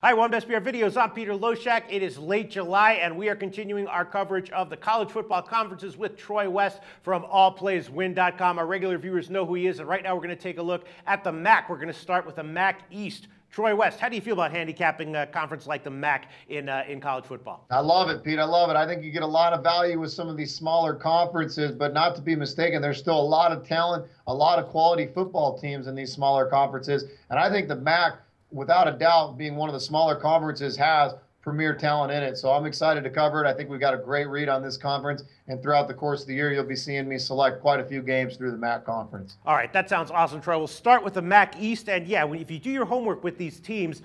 Hi, One Best PR Videos. I'm Peter Loshak. It is late July, and we are continuing our coverage of the college football conferences with Troy West from allplayswin.com. Our regular viewers know who he is, and right now we're going to take a look at the MAC. We're going to start with the MAC East. Troy West, how do you feel about handicapping a conference like the MAC in college football? I love it, Pete. I love it. I think you get a lot of value with some of these smaller conferences, but not to be mistaken, there's still a lot of talent, a lot of quality football teams in these smaller conferences. And I think the MAC, without a doubt, being one of the smaller conferences, has premier talent in it. So I'm excited to cover it. I think we've got a great read on this conference. And throughout the course of the year, you'll be seeing me select quite a few games through the MAC conference. All right, that sounds awesome, Troy. We'll start with the MAC East. And yeah, if you do your homework with these teams,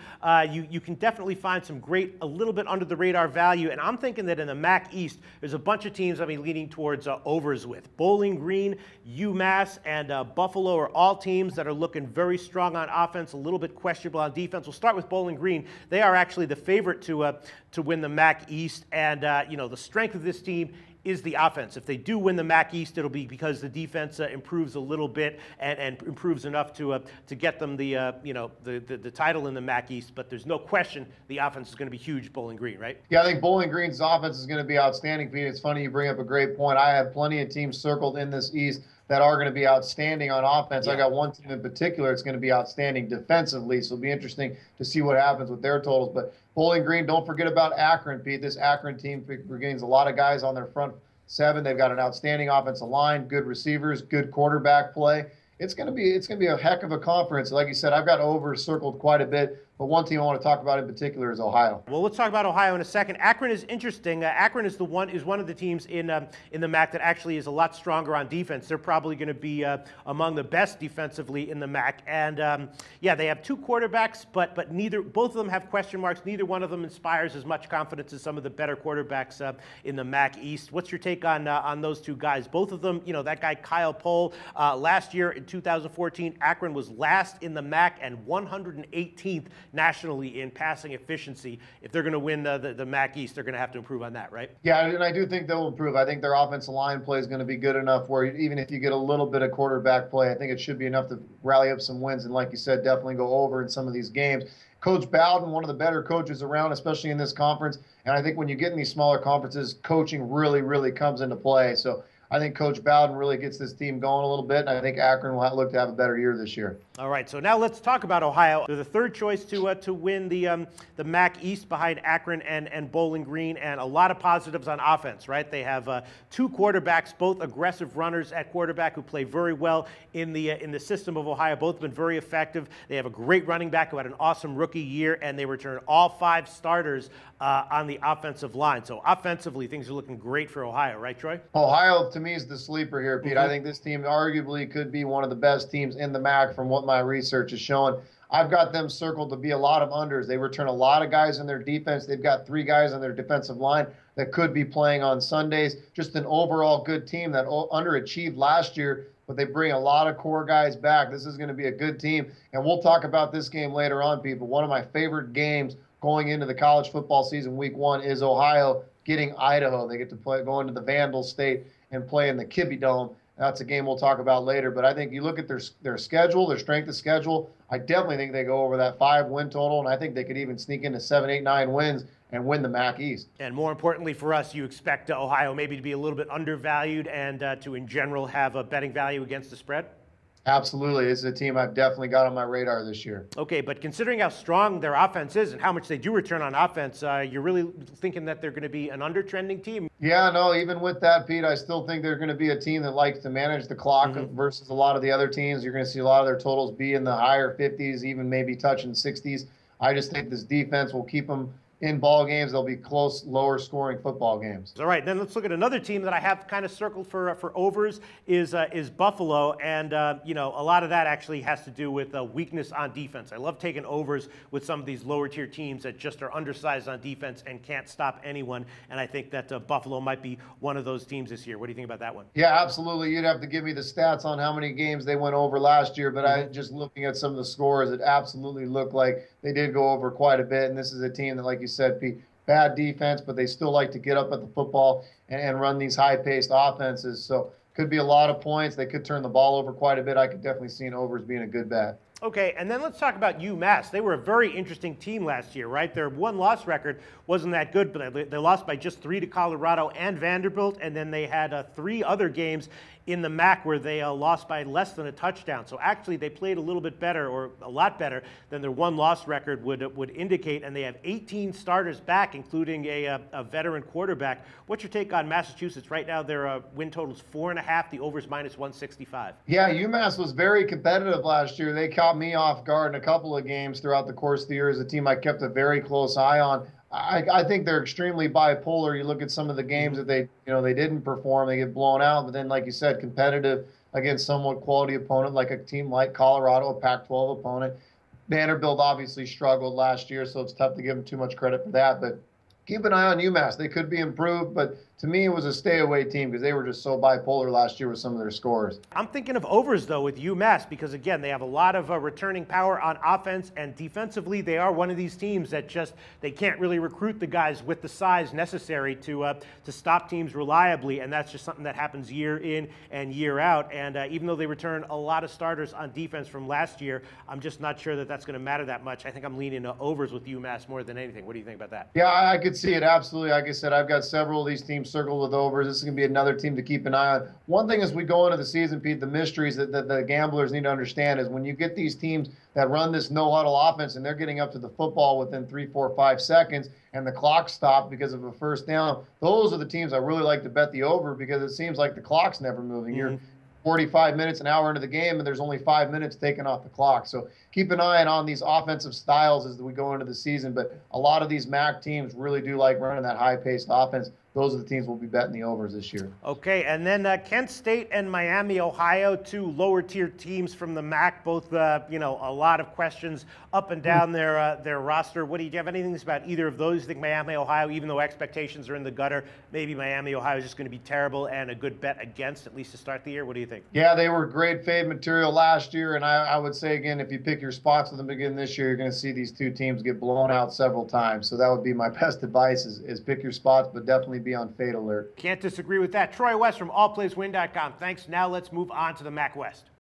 you can definitely find some great, a little bit under the radar value. And I'm thinking that in the MAC East, there's a bunch of teams I'll be leaning towards overs with. Bowling Green, UMass, and Buffalo are all teams that are looking very strong on offense, a little bit questionable on defense. We'll start with Bowling Green. They are actually the favorite to win the MAC East. And, the strength of this team is the offense. If they do win the MAC East, it'll be because the defense improves a little bit and improves enough to get them the title in the MAC East. But there's no question the offense is going to be huge, Bowling Green, right? Yeah, I think Bowling Green's offense is going to be outstanding, Pete. It's funny you bring up a great point. I have plenty of teams circled in this East that are going to be outstanding on offense. Yeah. I got one team in particular that's going to be outstanding defensively, so it'll be interesting to see what happens with their totals. But Bowling Green, don't forget about Akron, Pete. This Akron team gains a lot of guys on their front seven. They've got an outstanding offensive line, good receivers, good quarterback play. It's going to be a heck of a conference. Like you said, I've got overs circled quite a bit, but one team I want to talk about in particular is Ohio. Well, let's talk about Ohio in a second. Akron is interesting. Akron is one of the teams in the MAC that actually is a lot stronger on defense. They're probably going to be among the best defensively in the MAC. And yeah, they have two quarterbacks, but both of them have question marks. Neither one of them inspires as much confidence as some of the better quarterbacks in the MAC East. What's your take on those two guys? Both of them, that guy Kyle Pohl, last year in 2014, Akron was last in the MAC and 118th nationally in passing efficiency. If they're going to win the MAC East, they're going to have to improve on that, right? Yeah, and I do think they'll improve. I think their offensive line play is going to be good enough where even if you get a little bit of quarterback play, I think it should be enough to rally up some wins and, like you said, definitely go over in some of these games. Coach Bowden, one of the better coaches around, especially in this conference. And I think when you get in these smaller conferences, coaching really, really comes into play. So I think Coach Bowden really gets this team going a little bit, and I think Akron will look to have a better year this year. All right, so now let's talk about Ohio. They're the third choice to win the MAC East behind Akron and Bowling Green, and a lot of positives on offense, right? They have two quarterbacks, both aggressive runners at quarterback who play very well in the system of Ohio. Both have been very effective. They have a great running back who had an awesome rookie year, and they return all 5 starters on the offensive line. So offensively, things are looking great for Ohio, right, Troy? Ohio, to me, is the sleeper here, Pete. I think this team arguably could be one of the best teams in the MAC from what my research is showing. I've got them circled to be a lot of unders. They return a lot of guys in their defense. They've got 3 guys on their defensive line that could be playing on Sundays. Just an overall good team that underachieved last year, but they bring a lot of core guys back. This is going to be a good team, and we'll talk about this game later on, people. One of my favorite games going into the college football season week 1 is Ohio getting Idaho. They get to go into the Vandal State and play in the Kibbie Dome. That's a game we'll talk about later. But I think you look at their schedule, their strength of schedule, I definitely think they go over that 5-win total, and I think they could even sneak into 7, 8, 9 wins and win the MAC East. And more importantly for us, you expect Ohio maybe to be a little bit undervalued and to, in general, have a betting value against the spread? Absolutely. This is a team I've definitely got on my radar this year. Okay, but considering how strong their offense is and how much they do return on offense, you're really thinking that they're going to be an under-trending team? Yeah, no, even with that, Pete, I still think they're going to be a team that likes to manage the clock versus a lot of the other teams. You're going to see a lot of their totals be in the higher 50s, even maybe touching 60s. I just think this defense will keep them in ball games. They'll be close, lower scoring football games. All right, then let's look at another team that I have kind of circled for overs is Buffalo, and a lot of that actually has to do with weakness on defense. I love taking overs with some of these lower tier teams that just are undersized on defense and can't stop anyone, and I think that Buffalo might be one of those teams this year. What do you think about that one? Yeah, absolutely. You'd have to give me the stats on how many games they went over last year, but I just looking at some of the scores, it absolutely looked like they did go over quite a bit, and this is a team that, like you said, Pete, bad defense, but they still like to get up at the football and run these high-paced offenses. So could be a lot of points. They could turn the ball over quite a bit. I could definitely see an overs being a good bet. Okay, and then let's talk about UMass. They were a very interesting team last year, right? Their one-loss record wasn't that good, but they lost by just 3 to Colorado and Vanderbilt, and then they had 3 other games in the MAC where they lost by less than a touchdown. So actually they played a little bit better, or a lot better, than their one-loss record would indicate, and they have 18 starters back, including a veteran quarterback. What's your take on Massachusetts? Right now their win total's 4.5, the over's -165. Yeah, UMass was very competitive last year. They caught me off guard in a couple of games throughout the course of the year as a team I kept a very close eye on. I think they're extremely bipolar. You look at some of the games that they didn't perform, they get blown out, but then, like you said, competitive against somewhat quality opponent like a team like Colorado, a Pac-12 opponent. Vanderbilt obviously struggled last year, so it's tough to give them too much credit for that. But keep an eye on UMass. They could be improved, but to me, it was a stay-away team because they were just so bipolar last year with some of their scores. I'm thinking of overs, though, with UMass because, again, they have a lot of returning power on offense, and defensively, they are one of these teams that they can't really recruit the guys with the size necessary to stop teams reliably, and that's just something that happens year in and year out. And even though they return a lot of starters on defense from last year, I'm just not sure that that's going to matter that much. I think I'm leaning to overs with UMass more than anything. What do you think about that? Yeah, I could see it, absolutely. Like I said, I've got several of these teams circled with overs. This is going to be another team to keep an eye on. One thing as we go into the season, Pete, the mysteries that the gamblers need to understand is when you get these teams that run this no-huddle offense and they're getting up to the football within 3, 4, 5 seconds and the clock stopped because of a first down, those are the teams I really like to bet the over because it seems like the clock's never moving. You're 45 minutes, an hour into the game, and there's only 5 minutes taken off the clock. So keep an eye on these offensive styles as we go into the season. But a lot of these MAC teams really do like running that high-paced offense. Those are the teams we'll be betting the overs this year. Okay, and then Kent State and Miami, Ohio, 2 lower-tier teams from the MAC. Both, a lot of questions up and down their roster. What do you have anything about either of those? You think Miami, Ohio, even though expectations are in the gutter, maybe Miami, Ohio is just going to be terrible and a good bet against, at least to start the year? What do you think? Yeah, they were great fade material last year, and I would say, again, if you pick your spots at the beginning this year, you're going to see these 2 teams get blown out several times. So that would be my best advice is pick your spots, but definitely be on fade alert. Can't disagree with that. Troy West from allplayswin.com. Thanks. Now let's move on to the MAC West.